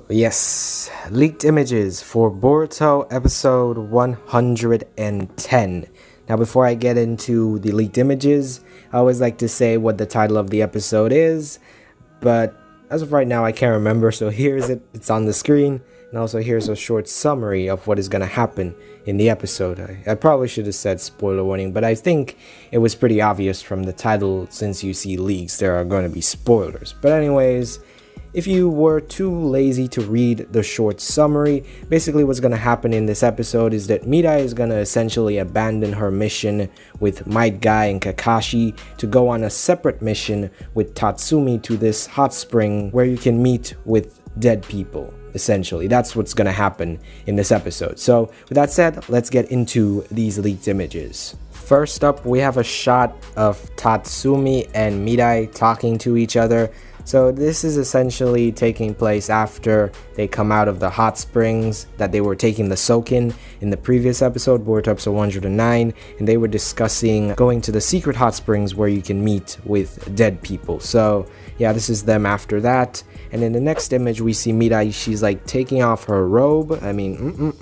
Yes, leaked images for Boruto episode 110. Now, before I get into the leaked images, I always like to say what the title of the episode is, but as of right now, I can't remember, so here's it. It's on the screen, and also here's a short summary of what is going to happen in the episode. I probably should have said spoiler warning, but I think it was pretty obvious from the title. Since you see leaks, there are going to be spoilers. But anyways, if you were too lazy to read the short summary, basically what's going to happen in this episode is that Mirai is going to essentially abandon her mission with Might Guy and Kakashi to go on a separate mission with Tatsumi to this hot spring where you can meet with dead people. Essentially, that's what's going to happen in this episode. So with that said, let's get into these leaked images. First up, we have a shot of Tatsumi and Mirai talking to each other. So this is essentially taking place after they come out of the hot springs that they were taking the soak in the previous episode, Boruto episode 109, and they were discussing going to the secret hot springs where you can meet with dead people. So yeah, this is them after that. And in the next image, we see Mirai, she's like taking off her robe. I mean,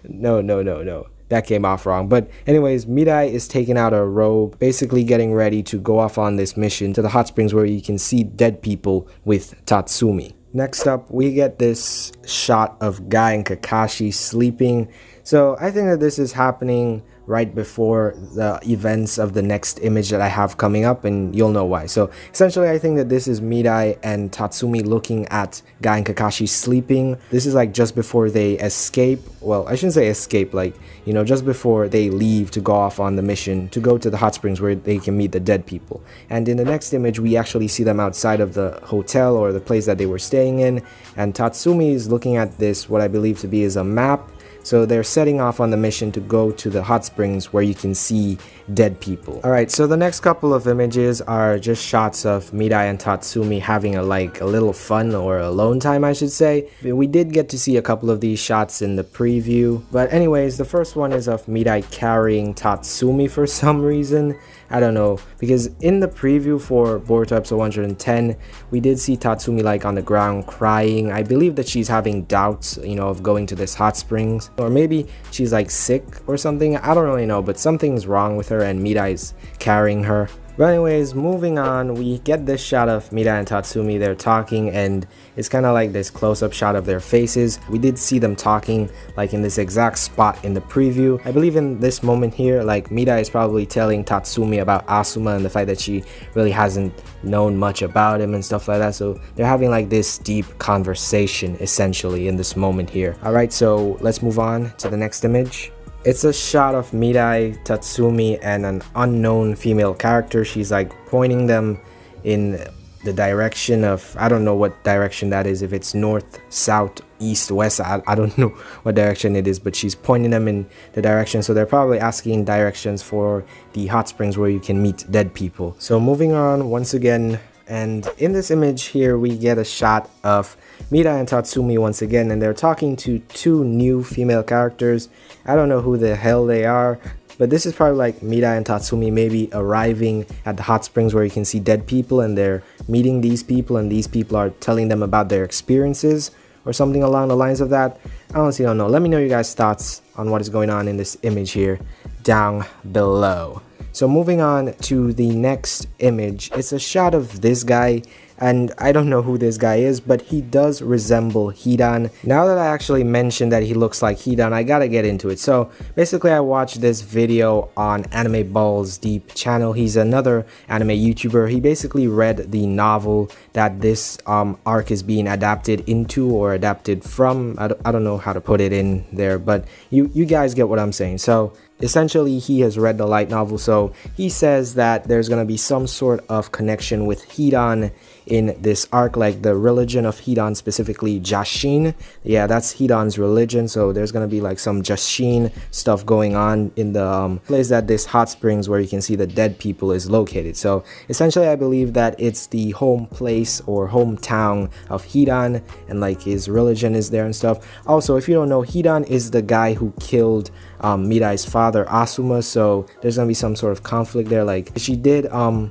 no. That came off wrong. But anyways, Mirai is taking out her robe, basically getting ready to go off on this mission to the hot springs where you can see dead people with Tatsumi. Next up, we get this shot of Guy and Kakashi sleeping. So I think that this is happening right before the events of the next image that I have coming up, and you'll know why. So essentially, I think that this is Mirai and Tatsumi looking at Guy and Kakashi sleeping. This is like just before they escape. Well, I shouldn't say escape, like, you know, just before they leave to go off on the mission to go to the hot springs where they can meet the dead people. And in the next image, we actually see them outside of the hotel or the place that they were staying in, and Tatsumi is looking at this, what I believe to be is a map. So they're setting off on the mission to go to the hot springs where you can see dead people. Alright, so the next couple of images are just shots of Mirai and Tatsumi having a little fun or alone time, I should say. We did get to see a couple of these shots in the preview. But anyways, the first one is of Mirai carrying Tatsumi for some reason. I don't know, because in the preview for Boruto episode 110, we did see Tatsumi like on the ground crying. I believe that she's having doubts, you know, of going to this hot springs. Or maybe she's like sick or something. I don't really know, but something's wrong with her and Mirai's carrying her. But anyways, moving on, we get this shot of Mirai and Tatsumi. They're talking, and it's kind of like this close-up shot of their faces. We did see them talking like in this exact spot in the preview. I believe in this moment here, like Mirai is probably telling Tatsumi about Asuma and the fact that she really hasn't known much about him and stuff like that. So they're having like this deep conversation essentially in this moment here. Alright, so let's move on to the next image. It's a shot of Mirai, Tatsumi, and an unknown female character. She's like pointing them in the direction of, I don't know what direction that is, if it's north, south, east, west, I don't know what direction it is, but she's pointing them in the direction. So they're probably asking directions for the hot springs where you can meet dead people. So moving on once again, and in this image here we get a shot of Mirai and Tatsumi once again, and they're talking to two new female characters. I don't know who the hell they are, but this is probably like Mirai and Tatsumi maybe arriving at the hot springs where you can see dead people, and they're meeting these people, and these people are telling them about their experiences or something along the lines of that. I honestly don't know. Let me know your guys' thoughts on what is going on in this image here down below. So moving on to the next image, it's a shot of this guy, and I don't know who this guy is, but he does resemble Hidan. Now that I actually mentioned that he looks like Hidan, I gotta get into it. So basically I watched this video on Anime Balls Deep channel. He's another anime YouTuber. He basically read the novel that this arc is being adapted into or adapted from. I don't know how to put it in there, but you guys get what I'm saying. So essentially he has read the light novel, so he says that there's going to be some sort of connection with Hidan in this arc, like the religion of Hidan, specifically Jashin. Yeah, that's Hidan's religion, so there's going to be like some Jashin stuff going on in the place that this hot springs where you can see the dead people is located. So essentially I believe that it's the home place or hometown of Hidan, and like his religion is there and stuff. Also, if you don't know, Hidan is the guy who killed Mirai's father father Asuma, so there's gonna be some sort of conflict there. Like, she did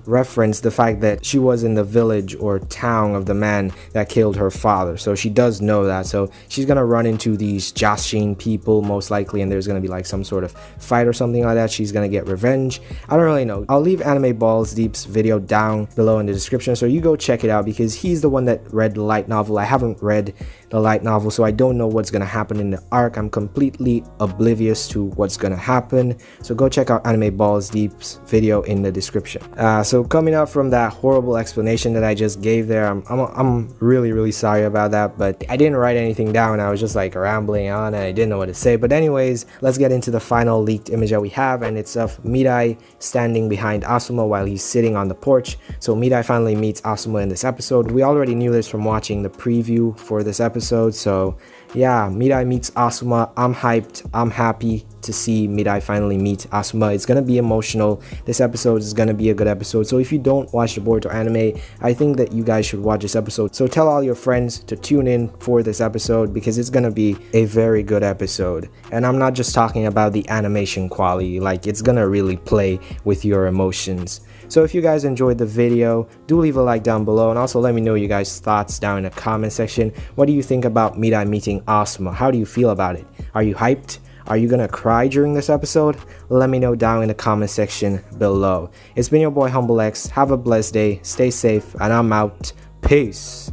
reference the fact that she was in the village or town of the man that killed her father, so she does know that. So she's gonna run into these Jashin people most likely, and there's gonna be like some sort of fight or something like that. She's gonna get revenge. I don't really know. I'll leave Anime Balls Deep's video down below in the description, so you go check it out, because he's the one that read the light novel. I haven't read the light novel, so I don't know what's gonna happen in the arc. I'm completely oblivious to what's gonna happen, so go check out Anime Balls Deep's video in the description. So coming out from that horrible explanation that I just gave there, I'm really sorry about that, but I didn't write anything down. I was just like rambling on and I didn't know what to say. But anyways, let's get into the final leaked image that we have, and it's of Mirai standing behind Asuma while he's sitting on the porch. So Mirai finally meets Asuma in this episode. We already knew this from watching the preview for this episode, so yeah, Mirai meets Asuma. I'm hyped. I'm happy to see Mirai finally meet Asuma. It's gonna be emotional. This episode is gonna be a good episode, so if you don't watch the Boruto anime, I think that you guys should watch this episode. So tell all your friends to tune in for this episode, because it's gonna be a very good episode. And I'm not just talking about the animation quality, like, it's gonna really play with your emotions. So if you guys enjoyed the video, do leave a like down below, and also let me know you guys' thoughts down in the comment section. What do you think about Mirai meeting Asuma? How do you feel about it? Are you hyped? Are you gonna cry during this episode? Let me know down in the comment section below. It's been your boy Humble X. Have a blessed day, stay safe, and I'm out. Peace.